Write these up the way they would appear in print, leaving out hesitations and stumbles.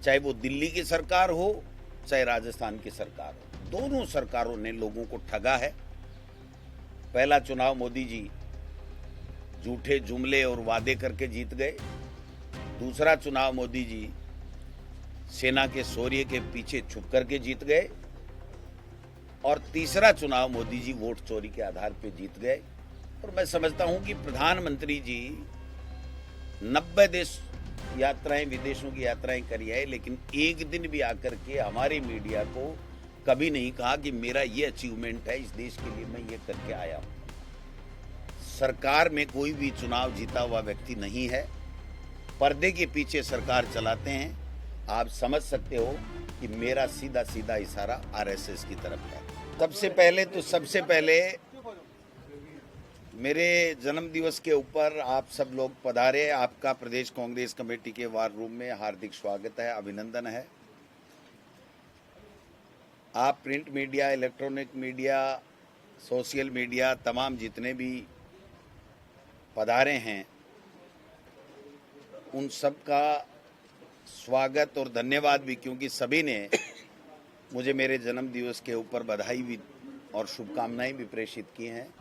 चाहे वो दिल्ली की सरकार हो चाहे राजस्थान की सरकार हो, दोनों सरकारों ने लोगों को ठगा है। पहला चुनाव मोदी जी झूठे जुमले और वादे करके जीत गए। दूसरा चुनाव मोदी जी सेना के शौर्य के पीछे छुप करके जीत गए। और तीसरा चुनाव मोदी जी वोट चोरी के आधार पर जीत गए। और मैं समझता हूं कि प्रधानमंत्री जी 90 देश यात्राएं, विदेशों की यात्राएं करी है, लेकिन एक दिन भी आकर के हमारे मीडिया को कभी नहीं कहा कि मेरा ये अचीवमेंट है, इस देश के लिए मैं ये करके आया हूं। सरकार में कोई भी चुनाव जीता हुआ व्यक्ति नहीं है, पर्दे के पीछे सरकार चलाते हैं। आप समझ सकते हो कि मेरा सीधा सीधा इशारा आरएसएस की तरफ है। सबसे पहले मेरे जन्म दिवस के ऊपर आप सब लोग पधारे। आपका प्रदेश कांग्रेस कमेटी के वार रूम में हार्दिक स्वागत है, अभिनंदन है। आप print media, electronic media, social media, तमाम जितने भी पधारे हैं, उन सब का स्वागत और धन्यवाद भी, क्योंकि सभी ने मुझे मेरे जन्म दिवस के ऊपर बधाई भी और शुभकामनाएं भी प्रेषित की हैं।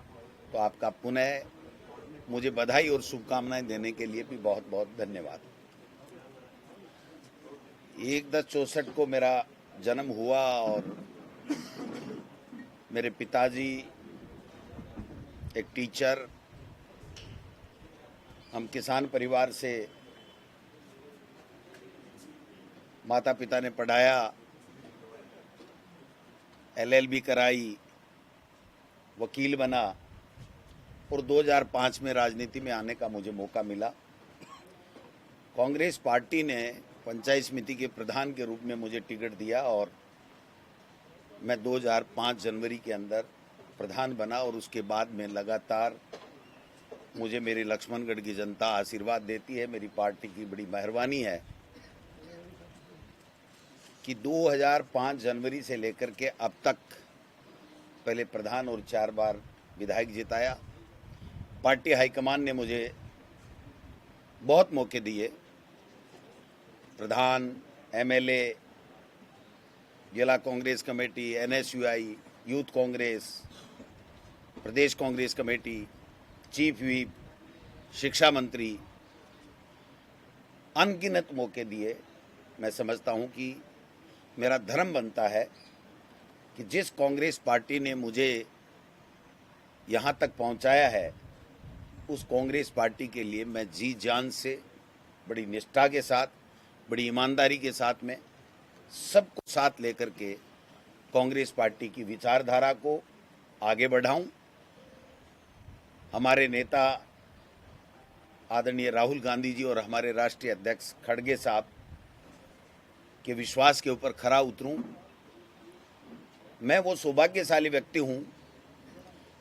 तो आपका पुनः मुझे बधाई और शुभकामनाएं देने के लिए भी बहुत बहुत धन्यवाद। 1/10/64 को मेरा जन्म हुआ और मेरे पिताजी एक टीचर, हम किसान परिवार से, माता पिता ने पढ़ाया, LLB कराई, वकील बना और 2005 में राजनीति में आने का मुझे मौका मिला। कांग्रेस पार्टी ने पंचायत समिति के प्रधान के रूप में मुझे टिकट दिया और मैं 2005 जनवरी के अंदर प्रधान बना। और उसके बाद में लगातार मुझे मेरी लक्ष्मणगढ़ की जनता आशीर्वाद देती है। मेरी पार्टी की बड़ी मेहरबानी है कि 2005 जनवरी से लेकर के अब तक पहले प्रधान और 4 बार विधायक जिताया। पार्टी हाईकमान ने मुझे बहुत मौके दिए, प्रधान, MLA, जिला Congress committee, NSUI, youth Congress, प्रदेश कांग्रेस कमेटी, चीफ व्हिप, शिक्षा मंत्री, अनगिनत मौके दिए। मैं समझता हूं कि मेरा धर्म बनता है कि जिस कांग्रेस पार्टी ने मुझे यहां तक पहुंचाया है, उस कांग्रेस पार्टी के लिए मैं जी जान से, बड़ी निष्ठा के साथ, बड़ी ईमानदारी के साथ में सबको साथ लेकर के कांग्रेस पार्टी की विचारधारा को आगे बढ़ाऊं। हमारे नेता आदरणीय राहुल गांधी जी और हमारे राष्ट्रीय अध्यक्ष खड़गे साहब के विश्वास के ऊपर खरा उतरूं। मैं वो सौभाग्यशाली व्यक्ति हूं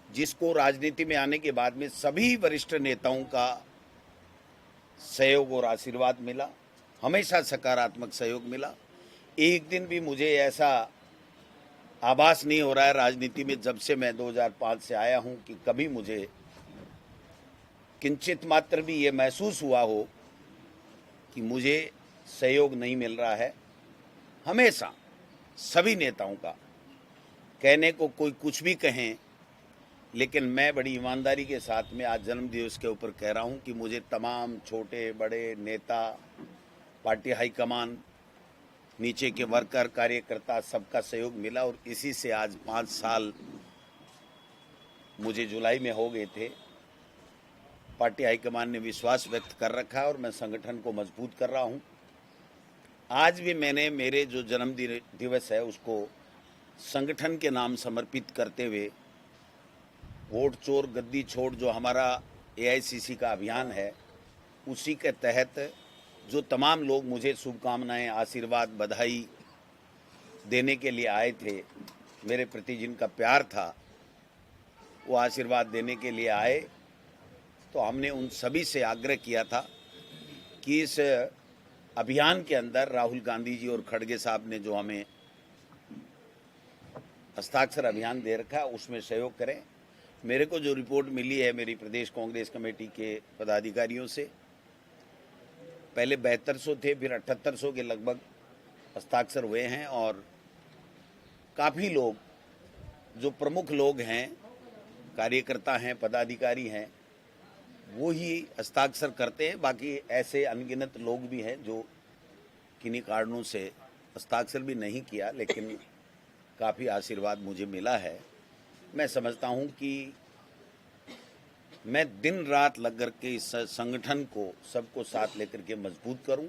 जिसको राजनीति में आने के बाद में सभी वरिष्ठ नेताओं का सहयोग और आशीर्वाद मिला, हमेशा सकारात्मक सहयोग मिला। एक दिन भी मुझे ऐसा आभास नहीं हो रहा है राजनीति में, जब से मैं 2005 से आया हूं, कि कभी मुझे किंचित मात्र भी ये महसूस हुआ हो कि मुझे सहयोग नहीं मिल रहा है। हमेशा सभी नेताओं का, कहने को कोई कुछ भी कहें, लेकिन मैं बड़ी ईमानदारी के साथ में आज जन्म दिवस के ऊपर कह रहा हूं कि मुझे तमाम छोटे बड़े नेता, पार्टी हाईकमान, नीचे के वर्कर, कार्यकर्ता, सबका सहयोग मिला। और इसी से आज 5 साल मुझे जुलाई में हो गए थे। पार्टी हाईकमान ने विश्वास व्यक्त कर रखा है और मैं संगठन को मजबूत कर रहा हूं। आज भी मैंने मेरे जो जन्म दिवस है उसको संगठन के नाम समर्पित करते हुए वोट चोर गद्दी छोड़, जो हमारा AICC का अभियान है, उसी के तहत जो तमाम लोग मुझे शुभकामनाएं, आशीर्वाद, बधाई देने के लिए आए थे, मेरे प्रति जिनका प्यार था, वो आशीर्वाद देने के लिए आए, तो हमने उन सभी से आग्रह किया था कि इस अभियान के अंदर राहुल गांधी जी और खड़गे साहब ने जो हमें हस्ताक्षर अभियान दे रखा है उसमें सहयोग करें। मेरे को जो रिपोर्ट मिली है मेरी प्रदेश कांग्रेस कमेटी के पदाधिकारियों से, पहले 7200 थे, फिर 7800 के लगभग हस्ताक्षर हुए हैं और काफ़ी लोग जो प्रमुख लोग हैं, कार्यकर्ता हैं, पदाधिकारी हैं, वो ही हस्ताक्षर करते हैं। बाकी ऐसे अनगिनत लोग भी हैं जो किन्हीं कारणों से हस्ताक्षर भी नहीं किया, लेकिन काफ़ी आशीर्वाद मुझे मिला है। मैं समझता हूं कि मैं दिन रात लग कर के इस संगठन को सबको साथ लेकर के मजबूत करूं।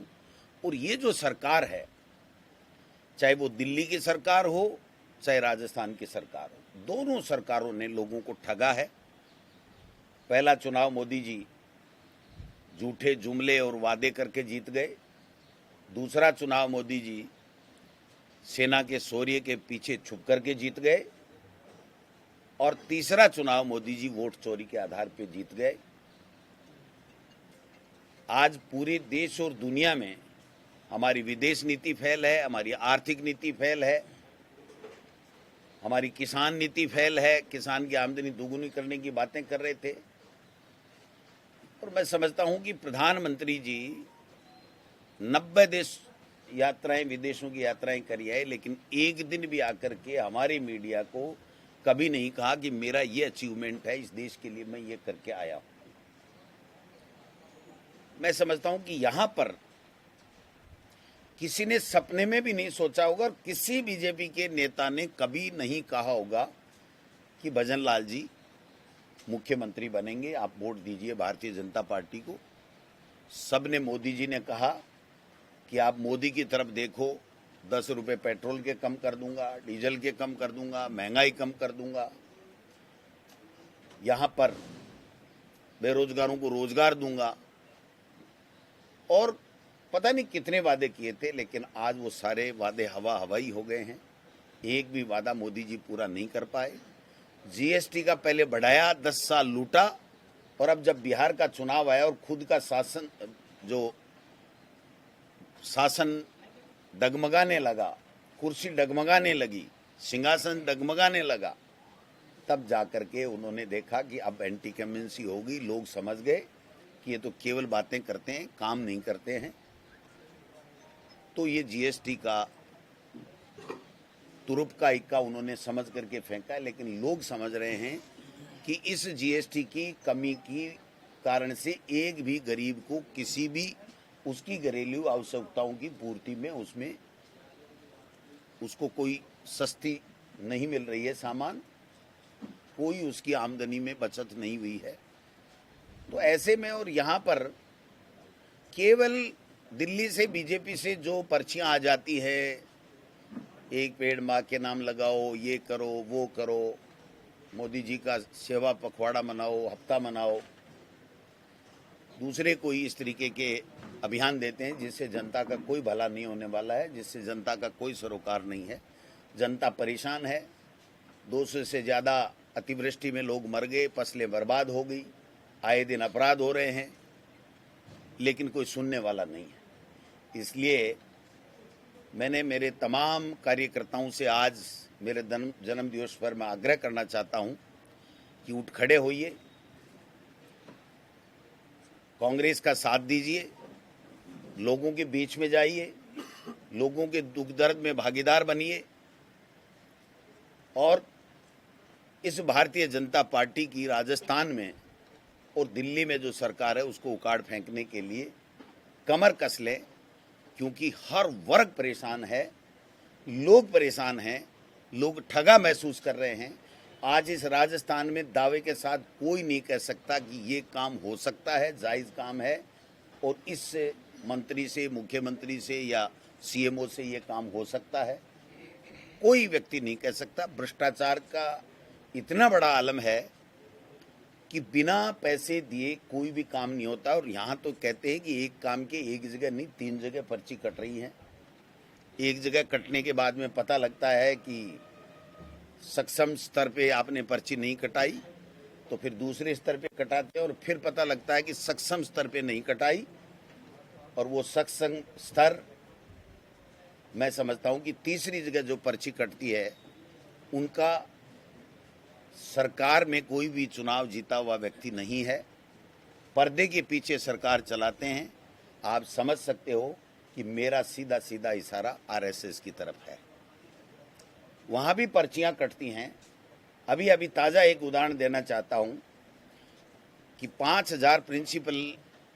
और ये जो सरकार है, चाहे वो दिल्ली की सरकार हो चाहे राजस्थान की सरकार हो, दोनों सरकारों ने लोगों को ठगा है। पहला चुनाव मोदी जी झूठे जुमले और वादे करके जीत गए। दूसरा चुनाव मोदी जी सेना के शौर्य के पीछे छुप करके जीत गए। और तीसरा चुनाव मोदी जी वोट चोरी के आधार पर जीत गए। आज पूरे देश और दुनिया में हमारी विदेश नीति फेल है, हमारी आर्थिक नीति फेल है, हमारी किसान नीति फेल है। किसान की आमदनी दोगुनी करने की बातें कर रहे थे। और मैं समझता हूं कि प्रधानमंत्री जी 90 देश यात्राएं, विदेशों की यात्राएं करी है, लेकिन एक दिन भी आकर के हमारे मीडिया को कभी नहीं कहा कि मेरा ये अचीवमेंट है, इस देश के लिए मैं ये करके आया हूं। मैं समझता हूं कि यहां पर किसी ने सपने में भी नहीं सोचा होगा और किसी बीजेपी के नेता ने कभी नहीं कहा होगा कि भजन लाल जी मुख्यमंत्री बनेंगे, आप वोट दीजिए भारतीय जनता पार्टी को। सबने, मोदी जी ने कहा कि आप मोदी की तरफ देखो, 10 रुपए पेट्रोल के कम कर दूंगा, डीजल के कम कर दूंगा, महंगाई कम कर दूंगा, यहां पर बेरोजगारों को रोजगार दूंगा। और पता नहीं कितने वादे किए थे, लेकिन आज वो सारे वादे हवा हवाई हो गए हैं। एक भी वादा मोदी जी पूरा नहीं कर पाए। जीएसटी का पहले बढ़ाया, 10 साल लूटा, और अब जब बिहार का चुनाव आया और खुद का शासन डगमगाने लगा, कुर्सी डगमगाने लगी, सिंहासन डगमगाने लगा, तब जाकर के उन्होंने देखा कि अब एंटी कमेंसी होगी। लोग समझ गए कि ये तो केवल बातें करते हैं, काम नहीं करते हैं। तो ये जीएसटी का तुरुप का इक्का उन्होंने समझ करके फेंका। लेकिन लोग समझ रहे हैं कि इस जीएसटी की कमी की कारण से एक भी गरीब को किसी भी उसकी घरेलू आवश्यकताओं की पूर्ति में उसको कोई सस्ती नहीं मिल रही है सामान, कोई उसकी आमदनी में बचत नहीं हुई है। तो ऐसे में, और यहाँ पर केवल दिल्ली से बीजेपी से जो पर्चियां आ जाती है, एक पेड़ माँ के नाम लगाओ, ये करो, वो करो, मोदी जी का सेवा पखवाड़ा मनाओ, हफ्ता मनाओ, दूसरे कोई इस तरीके के अभियान देते हैं जिससे जनता का कोई भला नहीं होने वाला है, जिससे जनता का कोई सरोकार नहीं है। जनता परेशान है। 200 से ज़्यादा अतिवृष्टि में लोग मर गए, फसलें बर्बाद हो गई, आए दिन अपराध हो रहे हैं, लेकिन कोई सुनने वाला नहीं है। इसलिए मैंने मेरे तमाम कार्यकर्ताओं से आज मेरे जन्म दिवस पर मैं आग्रह करना चाहता हूं कि उठ खड़े होइए, कांग्रेस का साथ दीजिए, लोगों के बीच में जाइए, लोगों के दुख दर्द में भागीदार बनिए और इस भारतीय जनता पार्टी की राजस्थान में और दिल्ली में जो सरकार है उसको उखाड़ फेंकने के लिए कमर कस लें। क्योंकि हर वर्ग परेशान है, लोग परेशान हैं, लोग ठगा महसूस कर रहे हैं। आज इस राजस्थान में दावे के साथ कोई नहीं कह सकता कि ये काम हो सकता है, जायज़ काम है और इस मंत्री से, मुख्यमंत्री से या सीएमओ से ये काम हो सकता है। कोई व्यक्ति नहीं कह सकता। भ्रष्टाचार का इतना बड़ा आलम है कि बिना पैसे दिए कोई भी काम नहीं होता। और यहाँ तो कहते हैं कि एक काम के एक जगह नहीं 3 जगह पर्ची कट रही है। एक जगह कटने के बाद में पता लगता है कि सक्षम स्तर पे आपने पर्ची नहीं कटाई, तो फिर दूसरे स्तर पे कटाते हैं और फिर पता लगता है कि सक्षम स्तर पे नहीं कटाई। और वो सक्षम स्तर, मैं समझता हूँ कि तीसरी जगह जो पर्ची कटती है उनका सरकार में कोई भी चुनाव जीता हुआ व्यक्ति नहीं है। पर्दे के पीछे सरकार चलाते हैं। आप समझ सकते हो कि मेरा सीधा सीधा इशारा आरएसएस की तरफ है। वहां भी पर्चियां कटती हैं। अभी अभी ताज़ा एक उदाहरण देना चाहता हूं कि 5000 प्रिंसिपल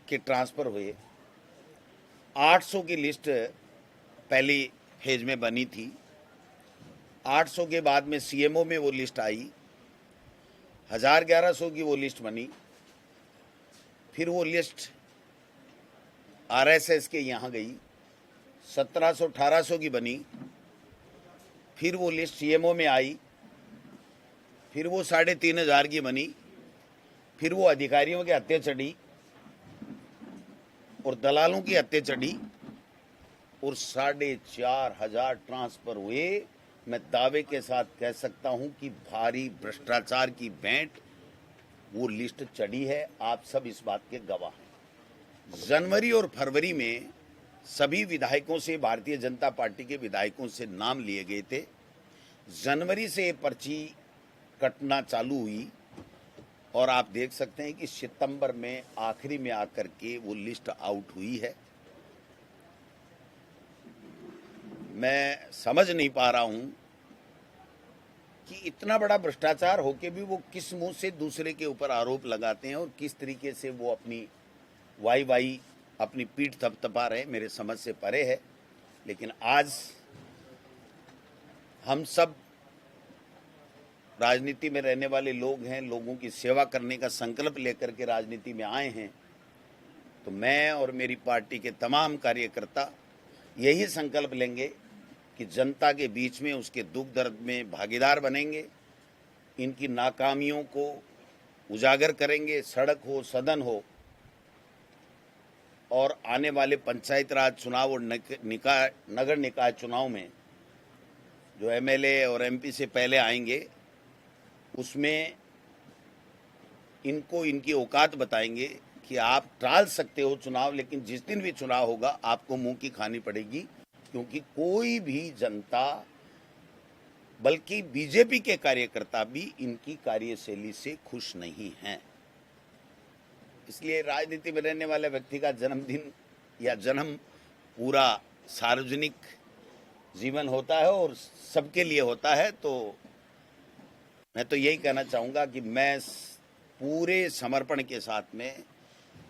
के ट्रांसफ़र हुए। 800 की लिस्ट पहली फेज में बनी थी। 800 के बाद में सीएमओ में वो लिस्ट आई। 1100 की वो लिस्ट बनी। फिर वो लिस्ट आरएसएस के यहाँ गई। 1700-1800 की बनी। फिर वो लिस्ट सीएमओ में आई। फिर वो 3500 की बनी। फिर वो अधिकारियों के हत्थे चढ़ी और दलालों की हत्थे चढ़ी और 4500 ट्रांसफर हुए। मैं दावे के साथ कह सकता हूं कि भारी भ्रष्टाचार की भेंट वो लिस्ट चढ़ी है। आप सब इस बात के गवाह हैं। जनवरी और फरवरी में सभी विधायकों से, भारतीय जनता पार्टी के विधायकों से नाम लिए गए थे। जनवरी से पर्ची कटना चालू हुई और आप देख सकते हैं कि सितंबर में आखिरी में आकर के वो लिस्ट आउट हुई है। मैं समझ नहीं पा रहा हूं कि इतना बड़ा भ्रष्टाचार होके भी वो किस मुंह से दूसरे के ऊपर आरोप लगाते हैं और किस तरीके से वो अपनी वाई अपनी पीठ थपथपा रहे, मेरे समझ से परे है। लेकिन आज हम सब राजनीति में रहने वाले लोग हैं, लोगों की सेवा करने का संकल्प लेकर के राजनीति में आए हैं। तो मैं और मेरी पार्टी के तमाम कार्यकर्ता यही संकल्प लेंगे कि जनता के बीच में उसके दुख दर्द में भागीदार बनेंगे, इनकी नाकामियों को उजागर करेंगे, सड़क हो, सदन हो, और आने वाले पंचायत राज चुनाव और नगर निकाय चुनाव में जो एमएलए और एमपी से पहले आएंगे उसमें इनको इनकी औकात बताएंगे कि आप टाल सकते हो चुनाव, लेकिन जिस दिन भी चुनाव होगा आपको मुंह की खानी पड़ेगी। क्योंकि कोई भी जनता, बल्कि बीजेपी के कार्यकर्ता भी इनकी कार्यशैली से खुश नहीं हैं। इसलिए राजनीति में रहने वाले व्यक्ति का जन्मदिन या जन्म पूरा सार्वजनिक जीवन होता है और सबके लिए होता है। तो मैं तो यही कहना चाहूँगा कि मैं पूरे समर्पण के साथ में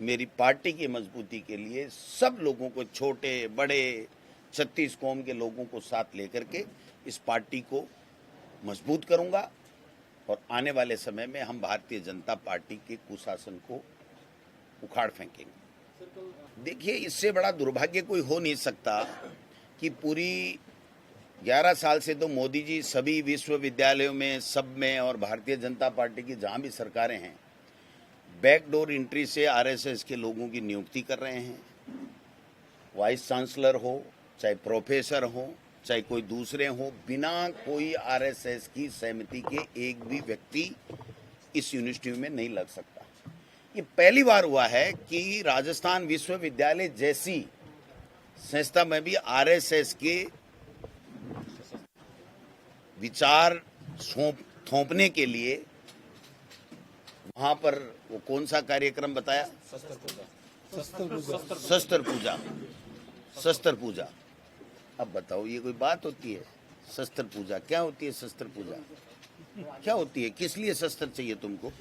मेरी पार्टी की मजबूती के लिए सब लोगों को, छोटे बड़े 36 कौम के लोगों को साथ लेकर के इस पार्टी को मजबूत करूँगा और आने वाले समय में हम भारतीय जनता पार्टी के कुशासन को उखाड़ फेंकेंगे। देखिए, इससे बड़ा दुर्भाग्य कोई हो नहीं सकता कि पूरी 11 साल से तो मोदी जी सभी विश्वविद्यालयों में, सब में, और भारतीय जनता पार्टी की जहाँ भी सरकारें हैं, बैकडोर एंट्री से आरएसएस के लोगों की नियुक्ति कर रहे हैं। वाइस चांसलर हो, चाहे प्रोफेसर हो, चाहे कोई दूसरे हो, बिना कोई आरएसएस की सहमति के एक भी व्यक्ति इस यूनिवर्सिटी में नहीं लग सकता। ये पहली बार हुआ है कि राजस्थान विश्वविद्यालय जैसी संस्था में भी आरएसएस के विचार थोपने के लिए वहां पर वो कौन सा कार्यक्रम बताया, शस्त्र पूजा। अब बताओ, ये कोई बात होती है? शस्त्र पूजा क्या होती है? शस्त्र पूजा क्या होती है? किस लिए शस्त्र चाहिए तुमको?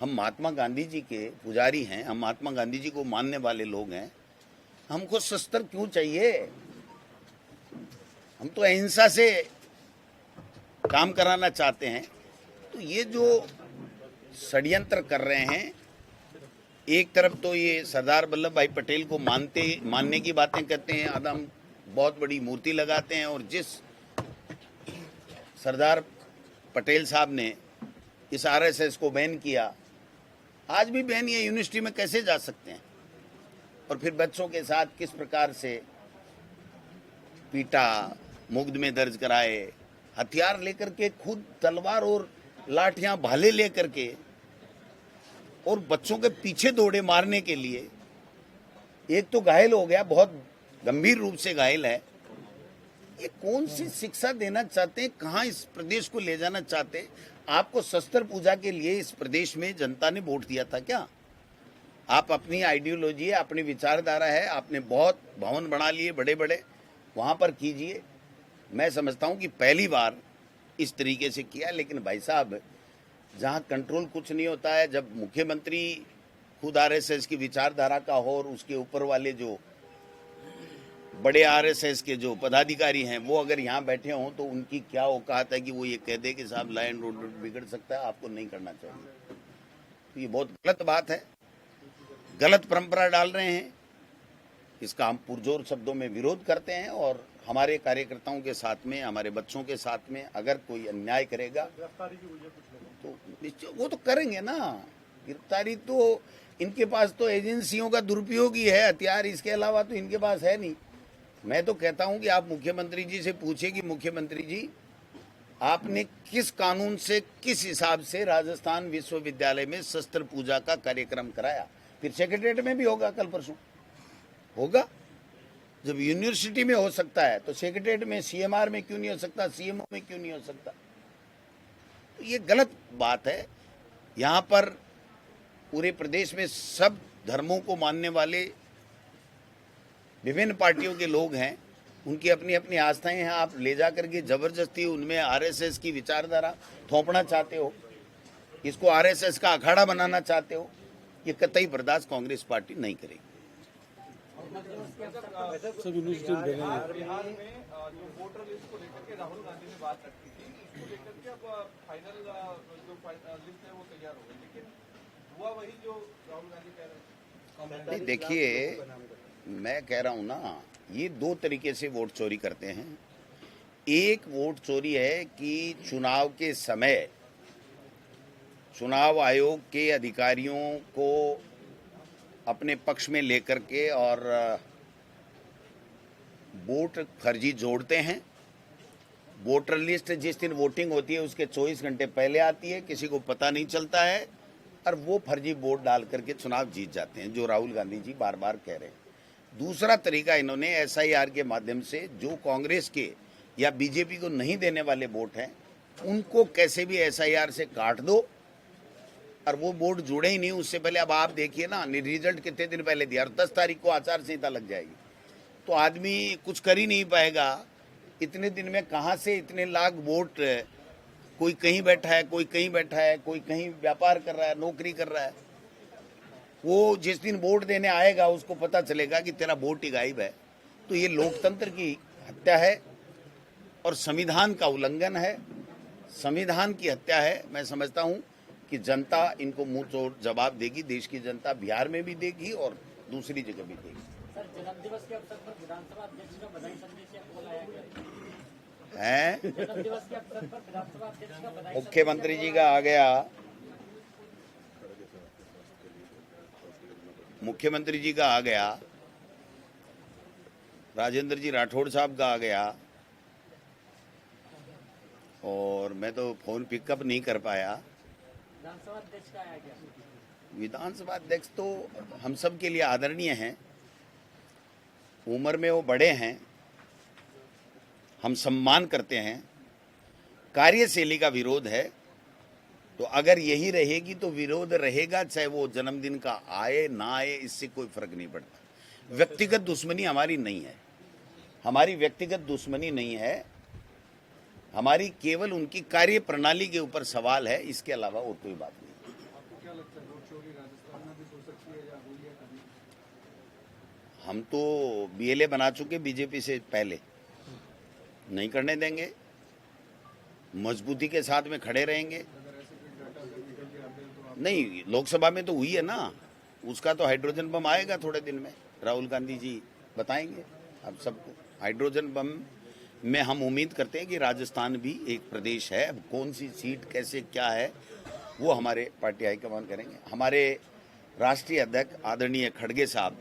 हम महात्मा गांधी जी के पुजारी हैं, हम महात्मा गांधी जी को मानने वाले लोग हैं, हमको शस्त्र क्यों चाहिए? हम तो अहिंसा से काम कराना चाहते हैं। तो ये जो षड्यंत्र कर रहे हैं, एक तरफ तो ये सरदार वल्लभ भाई पटेल को मानने की बातें करते हैं, आदम बहुत बड़ी मूर्ति लगाते हैं, और जिस सरदार पटेल साहब ने इस आरएसएस को बैन किया, आज भी बैन ये यूनिवर्सिटी में कैसे जा सकते हैं? और फिर बच्चों के साथ किस प्रकार से पीटा, मुकदमे दर्ज कराए, हथियार लेकर के, खुद तलवार और लाठियां भाले लेकर के, और बच्चों के पीछे दौड़े मारने के लिए। एक तो घायल हो गया, बहुत गंभीर रूप से घायल है। ये कौन सी शिक्षा देना चाहते हैं? कहाँ इस प्रदेश को ले जाना चाहते हैं? आपको शस्त्र पूजा के लिए इस प्रदेश में जनता ने वोट दिया था क्या? आप अपनी आइडियोलॉजी है, अपनी विचारधारा है, आपने बहुत भवन बना लिए बड़े बड़े, वहाँ पर कीजिए। मैं समझता हूँ कि पहली बार इस तरीके से किया। लेकिन भाई साहब, जहाँ कंट्रोल कुछ नहीं होता है, जब मुख्यमंत्री खुद आरएसएस की विचारधारा का हो और उसके ऊपर वाले जो बड़े आरएसएस के जो पदाधिकारी हैं वो अगर यहाँ बैठे हों तो उनकी क्या औकात है कि वो ये कह दे कि साहब लॉ एंड ऑर्डर बिगड़ सकता है, आपको नहीं करना चाहिए। तो ये बहुत गलत बात है, गलत परंपरा डाल रहे हैं। इसका हम पुरजोर शब्दों में विरोध करते हैं और हमारे कार्यकर्ताओं के साथ में, हमारे बच्चों के साथ में अगर कोई अन्याय करेगा तो वो तो करेंगे ना। गिरफ्तारी तो इनके पास तो एजेंसियों का दुरुपयोग ही है हथियार, इसके अलावा तो इनके पास है नहीं। मैं तो कहता हूं कि आप मुख्यमंत्री जी से पूछिए कि मुख्यमंत्री जी, आपने किस कानून से, किस हिसाब से राजस्थान विश्वविद्यालय में शस्त्र पूजा का कार्यक्रम कराया। फिर सेक्रेटरीट में भी होगा, कल परसों होगा। जब यूनिवर्सिटी में हो सकता है तो सेक्रेटरीट में, सीएमआर में क्यों नहीं हो सकता, सीएमओ में क्यों नहीं हो सकता। तो ये गलत बात है। यहाँ पर पूरे प्रदेश में सब धर्मों को मानने वाले विभिन्न पार्टियों के लोग हैं, उनकी अपनी अपनी आस्थाएं हैं। आप ले जा करके जबरदस्ती उनमें आरएसएस की विचारधारा थोपना चाहते हो, इसको आरएसएस का अखाड़ा बनाना चाहते हो, ये कतई बर्दाश्त कांग्रेस पार्टी नहीं करेगी। सब यूनिवर्सिटी में बिहार में जो वोटर लिस्ट को लेकर के राहुल गांधी ने बात रखी थी, इसको लेकर के अब फाइनल जो लिस्ट है वो तैयार हो गई, लेकिन हुआ वही जो राहुल गांधी कह रहे हैं। नहीं, देखिए, मैं कह रहा हूं ना, ये दो तरीके से वोट चोरी करते हैं। एक वोट चोरी है कि चुनाव के समय चुनाव आयोग के अधिकारियों को अपने पक्ष में लेकर के और वोट फर्जी जोड़ते हैं। वोटर लिस्ट जिस दिन वोटिंग होती है उसके 24 घंटे पहले आती है, किसी को पता नहीं चलता है, और वो फर्जी वोट डाल करके चुनाव जीत जाते हैं, जो राहुल गांधी जी बार बार कह रहे हैं। दूसरा तरीका, इन्होंने एसआईआर के माध्यम से जो कांग्रेस के या बीजेपी को नहीं देने वाले वोट हैं उनको कैसे भी एसआईआर से काट दो और वो वोट जुड़े ही नहीं उससे पहले। अब आप देखिए ना, रिजल्ट कितने दिन पहले दिया और 10 तारीख को आचार संहिता लग जाएगी, तो आदमी कुछ कर ही नहीं पाएगा। इतने दिन में कहाँ से इतने लाख वोट, कोई कहीं बैठा है, कोई कहीं बैठा है, कोई कहीं व्यापार कर रहा है, नौकरी कर रहा है, वो जिस दिन वोट देने आएगा उसको पता चलेगा कि तेरा वोट ही गायब है। तो ये लोकतंत्र की हत्या है और संविधान का उल्लंघन है, संविधान की हत्या है। मैं समझता हूँ कि जनता इनको मुंह तोड़ जवाब देगी, देश की जनता बिहार में भी देगी और दूसरी जगह भी देगी। सर, जन्मदिवस के अवसर पर विधानसभा अध्यक्ष का बधाई संदेश आपको लाया गया है। जन्मदिवस के अवसर पर विधानसभा अध्यक्ष का बधाई मुख्यमंत्री जी का आ गया, मुख्यमंत्री जी का आ गया, राजेंद्र जी राठौड़ साहब का आ गया, और मैं तो फोन पिकअप नहीं कर पाया। विधानसभा अध्यक्ष का आया गया। विधानसभा अध्यक्ष तो हम सब के लिए आदरणीय हैं, उम्र में वो बड़े हैं, हम सम्मान करते हैं। कार्यशैली का विरोध है, तो अगर यही रहेगी तो विरोध रहेगा, चाहे वो जन्मदिन का आए ना आए, इससे कोई फर्क नहीं पड़ता। व्यक्तिगत दुश्मनी हमारी नहीं है, हमारी व्यक्तिगत दुश्मनी नहीं है, हमारी केवल उनकी कार्य प्रणाली के ऊपर सवाल है, इसके अलावा और कोई बात नहीं। आपको क्या लगता है वोट चोरी राजस्थान में भी हो सकती है या हुई है कभी? हम तो बीएलए बना चुके बीजेपी से पहले, नहीं करने देंगे, मजबूती के साथ में खड़े रहेंगे। नहीं, लोकसभा में तो हुई है ना, उसका तो हाइड्रोजन बम आएगा थोड़े दिन में, राहुल गांधी जी बताएंगे अब सबको। हाइड्रोजन बम में हम उम्मीद करते हैं कि राजस्थान भी एक प्रदेश है। अब कौन सी सीट कैसे क्या है वो हमारे पार्टी हाईकमान करेंगे। हमारे राष्ट्रीय अध्यक्ष आदरणीय खड़गे साहब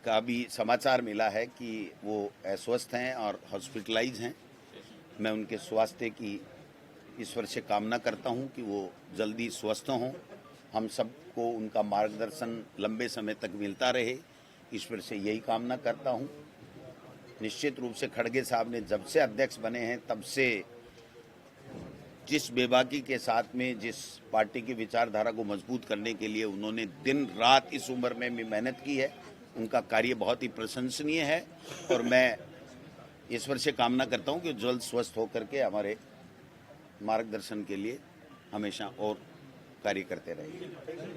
का भी समाचार मिला है कि वो अस्वस्थ हैं और हॉस्पिटलाइज हैं। मैं उनके स्वास्थ्य की ईश्वर से कामना करता हूं कि वो जल्दी स्वस्थ हों। हम सबको उनका मार्गदर्शन लंबे समय तक मिलता रहे, ईश्वर से यही कामना करता हूं। निश्चित रूप से खड़गे साहब ने जब से अध्यक्ष बने हैं तब से जिस बेबाकी के साथ में जिस पार्टी की विचारधारा को मजबूत करने के लिए उन्होंने दिन रात इस उम्र में भी मेहनत की है, उनका कार्य बहुत ही प्रशंसनीय है और मैं ईश्वर से कामना करता हूं कि जल्द स्वस्थ होकर के हमारे मार्गदर्शन के लिए हमेशा और कार्य करते रहेंगे।